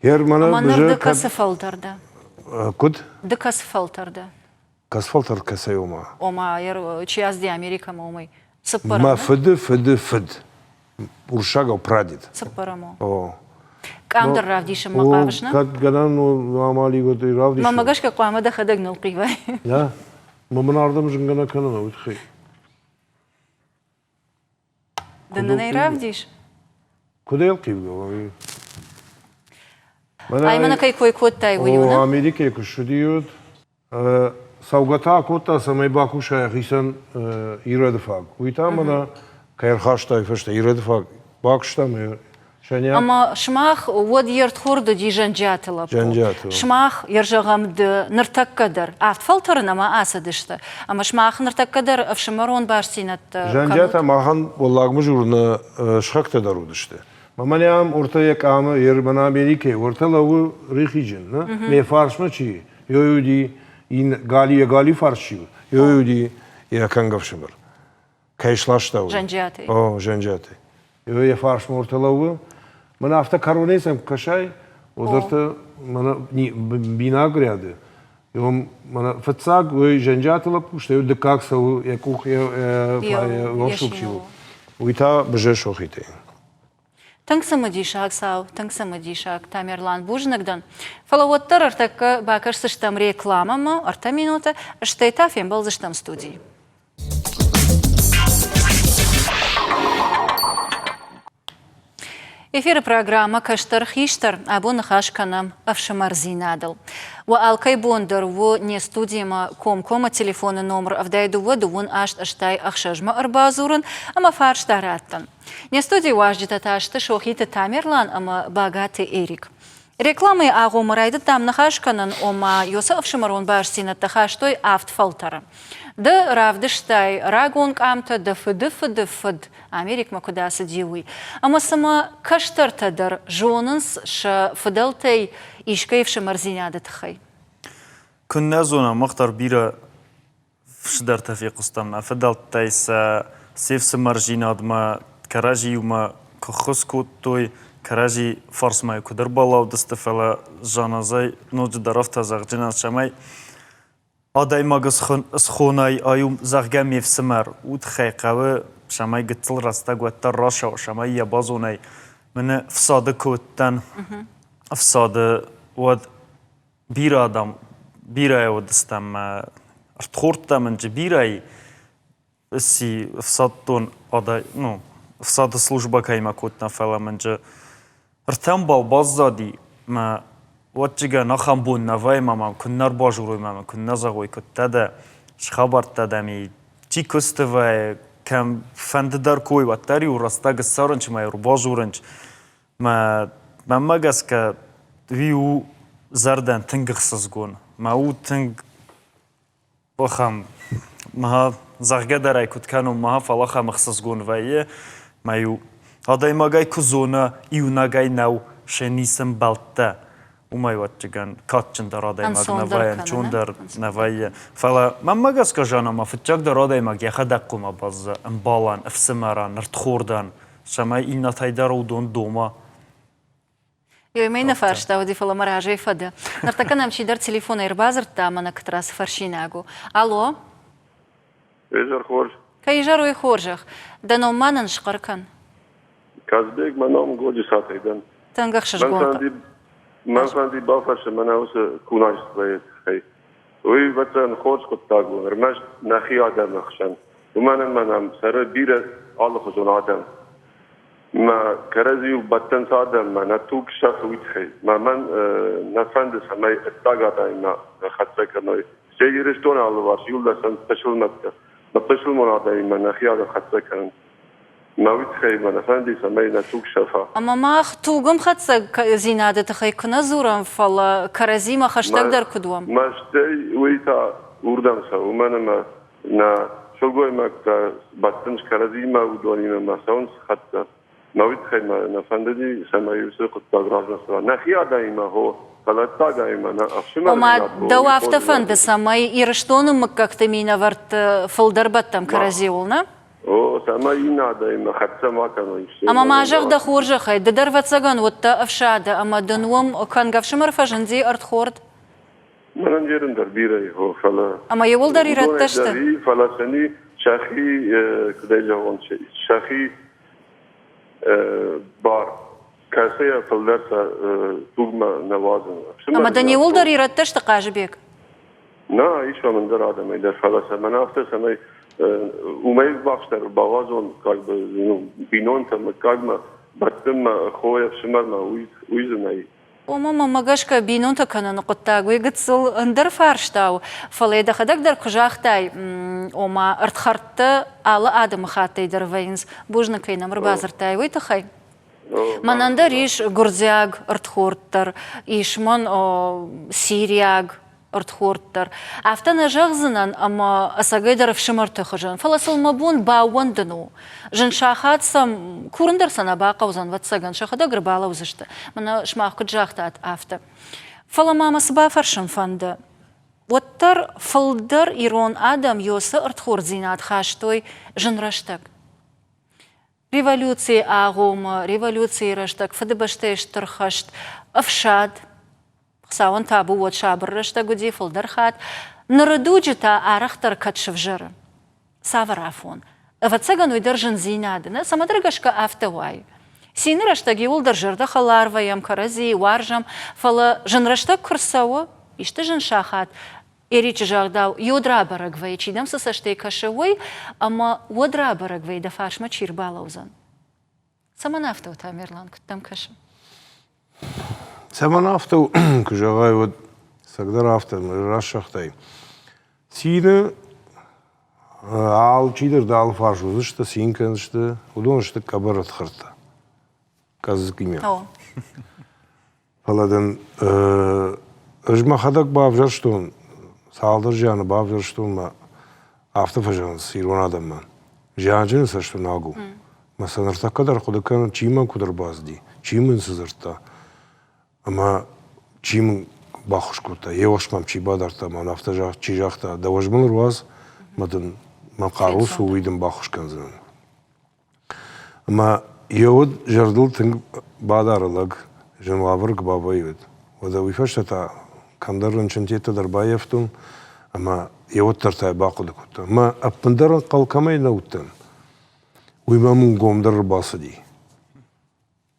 Yer mana Manır kası filtrde. Kud? De kası filtrde. Kas filtr kasay oma. Oma yer çiğazdi Amerika mı omay. Sıpara Ma mı? fıd. Urşaga pradid. Sıpara mı? O. Kamdır ravdişim maqavışna? Kad gadan o amali gotu ravdiş. Mama gaşka qama da xadag nulqivay. Ya. Mamın ardam jingana kanana utxi. Dınanay ravdiş. Kudayal qivgo. Aymana kay koy kottay O uyuna. Amerika'ya kuşudiyod. Savgata kotta samay bakuşa gisan iradfag. Uyta mana kayr xaştay fışta iradfag. Bakışta mı? Şanya? Ama şmah wad yert xurdu di janjatla. Janjatla. Şmah yerjagam de nırtak kadar. Aft filtrna ma asadıştı. Ama şmah nırtak kadar afşmaron başsinat. Janjata mahan vallagmış urna şakta darud işte. Mamaniyam ortaya kamı yer bana Amerika'ya ortalığı rixijin. Me farsma çi. Yoyudi in gali farşı. Yoyudi yakan gavşımır. Kayışlaşta o. Janjatı. O janjatı. Yoy farsma ortalığı. Mana hafta karonesem kaşay. Odarta mana bina griyadı. Yom mana fıtsak ve janjatı işte yo dekak savu yakuk yoşukçu. Uyta bje şohite. Tanksamađīšāk savu, tanksamađīšāk Tamerlan Bužnagdan. Falavottar ar taka bakarsıştam reklamama, ar ta minūte, štai tā fiem balzıştam studiju. Эфир программа «Каштар Хиштар», абон хашканам Авшамарзинадл. Ва алкай бондар во не студияма кома телефона номер авдайду во дувун ашт аштай ахшажма арбазурын, ама фарштараттан. Не студия важдит аташты шохиты Тамерлан, ама багаты Эрик. Рекламы агумрайды там нахашканан ома йоса Авшамарон башсинат тахаштой автфалтара. Да равдыштай рагонг амта да фыд Америк макудасы диуи. Ама сама каштартадар жонынс ша фыдалтай ишкаевши марзинады тхай. كنا زونا مختار بيرا فشدر تفيق قستمنا فدالتاي سيف سمرجيناد ما كراجي وما كخسكو توي كراجي فرس ما يكدر بالاو دستفلا جانازاي نوج درفتا زغ جناز شماي آدای ماگس خونای آیوم زغگم میفسمر ود خیقه شمای گتل راستا گوتر راشا شمای یبازونای من فساد کوتن فساد ود بیر آدم بیرای ودستم ارتخورت من جبیرای سی فساد تون آدای نو فساد سلوجبا کایما کوتن فلا من ج ارتم باز ما واتجا نخم بون نوای مام کنار باجوروی مام کنار زغوی کتده شخبر تدمی چی کستوای کم فند در کوی و تری و راستگ سرنج ما رو باجورنج ما مگس که ویو زردن تنگ خسزگون ما او تنگ بخم ما زغگه درای کت کنم ما فلاخم خسزگون وایه ما یو آدای مگای کزونه ایو نگای نو شنیسم بالته وما يوتجن كاتشن درادي ماغ نفايا چوندر نفايا فلا ما ماغس كجانا ما فتجاك درادي ماغ يخدقو ما باز امبالان افسمران نرتخوردان شما إلنا تايدارو دون دوما يومين فرشتا ودي فلا مراجع فدا نرتكنا مشي در تليفون إربازر تامنا كتراس فرشيناغو ألو إيجار خورج كيجارو يخورجخ دانو مانن شقركن كازبيك منام جوجي ساتيدن تنغخشش غوطا من خاندي بافش من هوس كوناش بيت خي وي بتن خوش قطاغو رمش نخي آدم نخشن ومن سر بيره الله خزون آدم ما كرزي وبتن صادم ما نتوك شخص ويتخي ما من نفند سمي اتاغا دايما خدسك نوي سيرشتون الله واش يولا سن تشل مكه ما تشل منادا ما نخي آدم خدسك ما ويتخي ما نفندي سمي نتوك شفا أما ما توقم خدسك زينادة تخي كنا زورم فلا كرزي ما خشتك در كدوم ما شتي ويتا وردم سا ومن ما نا شو قوي ما باتنش كرزيما ودوني ما سونس حتى ما ويتخي ما نفندي سما يوسف التجراج نصرا نخيا دايما هو فلتا دايما أفشنا Ома давафта фанды самай ирштону как-то меня варт фолдербаттам каразиулна. о сама ина дайма хатса ма кану Ама мажах да хоржа хай дар ватсаган вот та афшада ама донвом кан гавшмар фажанзи артхорд. من نجرن در بیره هو فلا Ама يول дар иратташта. فلا سني شاخي كده جوان شاخي بار كاسية فلدرسا توغما نوازن Ама да не يول дар иратташта قاجبек. نا ايش من در آدم در فلا سمن افته سمي وميز باخشتر بوازون كاغ بينون تم كاغما بتم خويا بشمر ما ويزناي Ома магашка бинунта кана нуқта гуйгатсыл андер фарштау. Фаледа хадак дар кужахтай ома артхартта ала адам хатай дар вейнс бужна кайнамр базартай вайтахай. Мананда риш гурзяг артхорттар ишман сирияг артхорттар. Афтана жагзынан ама асагайдар фшимарта хажан. Фаласыл мабун бауандану. Жан шахат сам курндар сана бақаузан ватсаган шахада грбала узышты. Мана шмахку джахтат афта. Фала мама сба фаршан фанда. Оттар фалдар ирон адам йоса артхор зинат хаштой жан раштаг. Революции агома, революции раштаг, фадыбаштештар хашт, афшад. Сауан табу вот шабр раштагу ди фалдар хат. Нарадуджита арахтар катшевжара. Саварафон. Ватсаган уйдержан зинадына, самадрагашка автовай. Син раштаги улдержарда халарваям, карази, варжам, фала жан раштаг курсауа, иште жан шахат. Эричи жагдау йодра барагвай, чидам сасаштей кашевой, ама водра барагвай да фашма чирбалаузан. Саманафтау тамерлан, там кашем. Саман авту кужагай вот сагдар авту рашахтай. Сина ал чидер дал фаршу зашта синка зашта удон зашта кабарат харта. Казак имя. Фаладан ажма хадак бавжар штон салдар жаны бавжар штон ма авту фажан сирон адамман. Жанжин сашта нагу. Масанарта кадар худакан чиман кудар базди. Чиман сазарта. Ама чим бахушкута, евашмам чибадарта, ман автожах чижахта, да важмалар ваз, мадан мақарус уйдым бахушканзан. Ама евод жардыл тынг бадарылаг, жанвавырг бабайвед. Вада уйфаштата камдарын чантета дарбаевтун, ама евод тартай бақудыкута. Ама аппандаран қалкамай науттан, уймамун гомдар басади.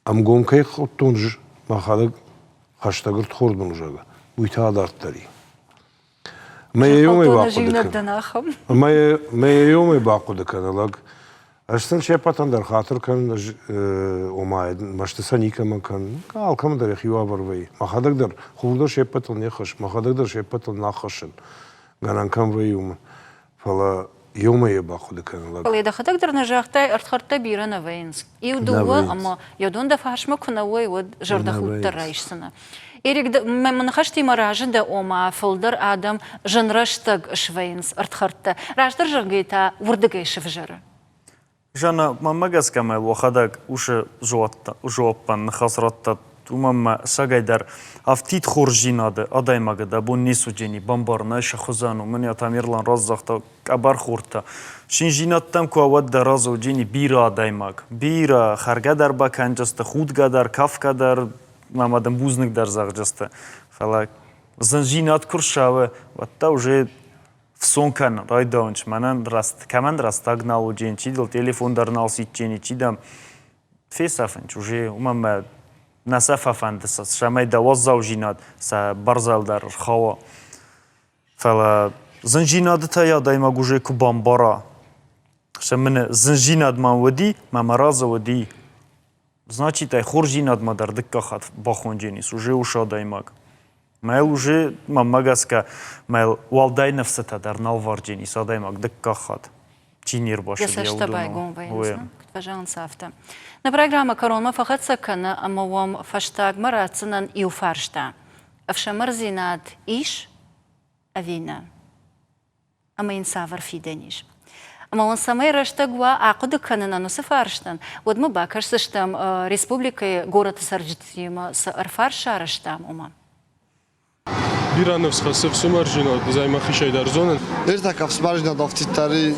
Ам гомкай құттун ж, махадык хаштагыр тхордун жага. Уйта дарттари. Мэйёмэй бақудыкан. Мэйёмэй бақудыкан алаг. Аштан шепатан дар хатыр кан омайдын. Машты саникама кан. Алкам дар яхива варвай. Махадык дар хулдар шепатал нехаш. Махадык дар шепатал нахашын. Ганан кам вайюман. Фала يومي باخذ كان لك. إذا خدك درنا جاهتاي أرتخرت بيرنا وينز. يودوا أما يدون دفعش ما كنا وي ود جرد خود تريش سنة. إيرك من خشتي مراجن دا أما فلدر آدم جنرشتق شوينز أرتخرت. راج درجة جيتا وردقي شفجرة. جانا ما مجاز كمال وخدك وش جوابن خسرت ومما سجدر افتيت خورجينا ده اداي ماغدا بو نيسو جيني بامبارنا شخزانو من يتاميرلان رزقتا كبر خورتا شينجينات تم كو ود رازو جيني بيرا اداي ماغ بيرا خرگدر باكنجست خودگدر كافگدر مامادن بوزنك در زغجست فلا زنجينات كرشاوه وتا уже в сонкан райдонч манан раст каман растагнал джин чидил телефон дарнал ситчени чидам фесафенч уже умама نسافة فندسة شماي دوازة وجينات سبرزل در خوا فلا زنجينات تايا دايما جوجي كوبامبارا شمن زنجينات ما ودي ما مرازة ودي значит تاي خورجينات ما در دكا خات باخونجيني سوجي وشا دايما مايل وجي ما مغاسكا مايل والداي نفسها در نالفارجيني سا دايما دكا خات تشينير باشه يودونو пожалуйста, авто. На программа «Корона» фахат сакана амавам фаштаг марацинан и уфаршта. Авшамарзинат иш авина. Амаин савар фидениш. Ama on samay rashtagu aqd kanına nusu farştan. Odma bakar sıçtam Respublikaya gorata sarjitiyma arfar şarashtam umam. Biranevs xasef sumarjino zaymaxi shaydarzon. Ertak afsmarjino dovtitari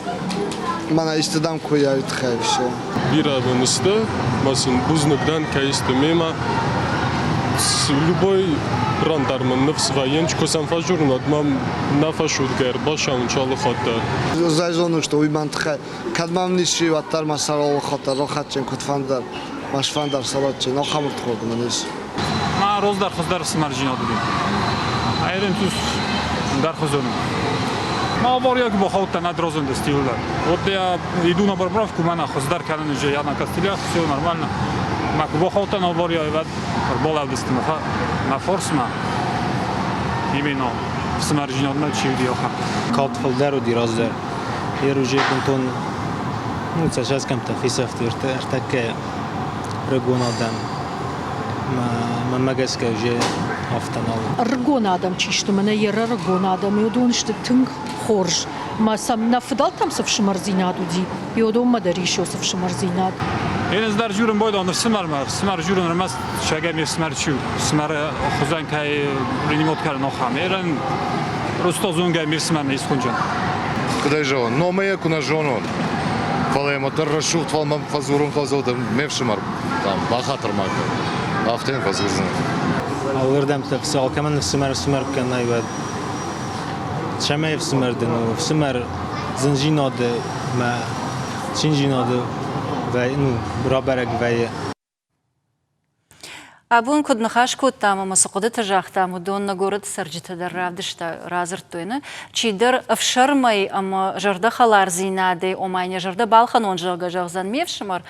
mana istedam koya utxevsho. Biravnista, masin buznukdan kaistemema с любой рандарман своенч косам фажурнат мам нафашуд гер башам чало хата Зайзону что уйман тхай кадмам ниши ватар масарол хата рохатчен котфандар машфандар салатче нохамурт хогнанис ма роздар хоздар смаржино дудим айрен тус дар хозон ма боря ки бохот надрозон дестилдар вот я иду на барбравку мана хоздар калан уже я на кастилия все нормально ма бохот на боря вад бола дестим на форсма именно смаржино на чивдиоха Katfalder och dirazder. Eroge konton mutsas kam tafisaf tirtake regonadan ma magaska je haftanal. Regonadam çiştu mena yera regonadam yodun işte tünk xorj. Ma sam nafdal tam saf shmarzinad udi. Yodun madarish yosaf shmarzinad. این از در جورم باید آن سمر مر سمر جورم رمست شگم یه سمر چیو سمر خوزن که رینیموت کرد نخام ایران رستازون گم یه سمر نیست کنجان کدای جوان نامه کنه جوانون فلای موتور رشوت فلم فزورم فزودم میفشمر tam باخاتر ماکر افتین فزورزن Alırdım tafsal kaman smer kan ayvad. Şamay smerden o smer zinjinode ma çinjinode ve nu beraber ve Abun kod naxashku tama masqoda tajaqta mudon na gorod sarjita dar ravdishta razirtoyna çider afşarmay ama jarda xalar zinade omayne jarda balxan onjaga jagzan mevshmar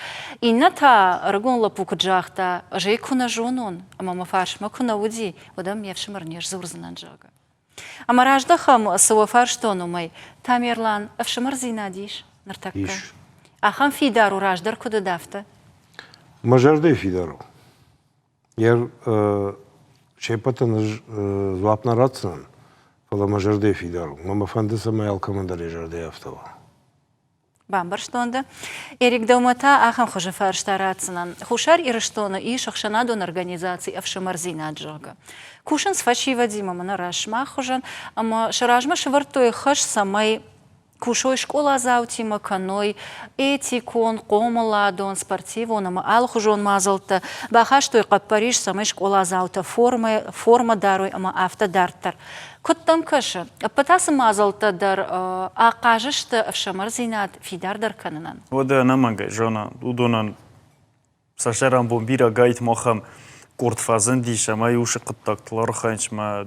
inna ta ragon lapuk jaqta jey kuna jonon ama mafarshma kuna udi odam mevshmar nish zurznan jaga ama rajda kham sawafarshtono may tamerlan afshmar zinadish nartakka aham fidaru rajdar kuda dafta Мажарде фидаро. Ер шепата на злапна рацнан. Фала мажарде фидаро. Мама фандеса маял командаре жарде автова. Бамбарштонда. Эрик Даумата ахам хожефарштарацнан. Хушар ирштона и шахшанадон организации авшамарзина джага. Кушан сфачи Вадима мана рашма хожан, ама шаражма швартой хаш самай Кушой школа заутима каной, этикон, комаладон, спортивон, ама алхужон мазалта, бахаш той кап Париж самай школа заута форма дарой, ама автодартар. Кот там каша, патас мазалта дар акажышта авшамарзинат фидар дар кананан. Ода намагай жона, удонан сашарам бомбира гайт мохам кортфазен диша, ма юши қыттақтылар ханч ма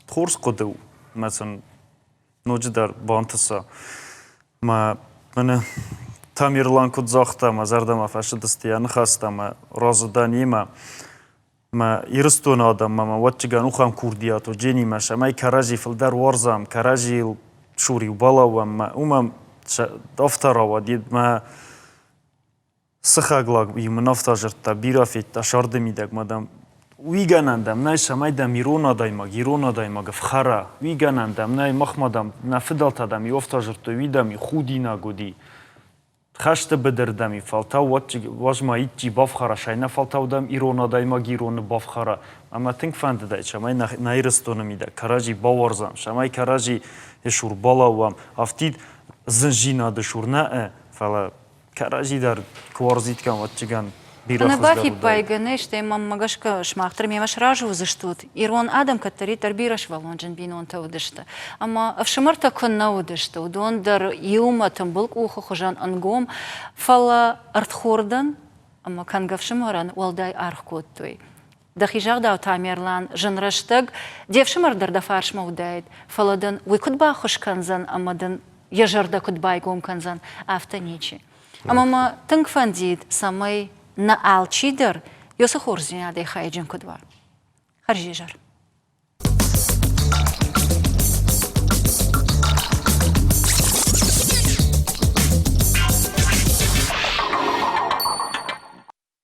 тхорс қодау, мәсен Ночдар бантаса, ма мене там Ирлан кудзахта, ма зардама фашидастиян хаста, ма разудан има, ма ирстон адам, ма ватчиган ухам курдияту, джени маша, май каражи филдар варзам, каражи шури балавам, ма умам дафтарава дид, ма сахаглаг има нафтажерта, бирафит, шардемидак, мадам. ویگانندم نه شمایدم ایران دایما گفخرا ویگانندم نه مخمدم نه فدالتادم یافتاجرت ویدم خودی نگودی خشت بدردمی فالتاو واج ما ایتی بافخرا شای نه فالتاودم ایران دایما گیرون بافخرا اما تنگ فند دای شمای نایرستونم میده کراجی باورزم شمای کراجی شور بالاوام افتید زنجینا دشور نه فلا کراجی در کوارزیت کم واتچگان Она бахи пайгане, что имам магашка шмахтер, мне ваш ражу заштут. Ирон Адам катари тарбираш валонжен бинон таудышта. Ама авшамарта коннаудышта. Удон дар юма тамбулк ухо хожан ангом фала артхордан, ама кангавшамаран уалдай архкоттуй. Дахижар дау тамерлан жанраштаг девшамар дар дафаршма удайд. Фаладан уйкудба хошканзан, амадан яжарда кудбай гом канзан автоничи. Ама тангфандид самай на алчидер, йоса хорзина де хайджен кудвар. Харжижар.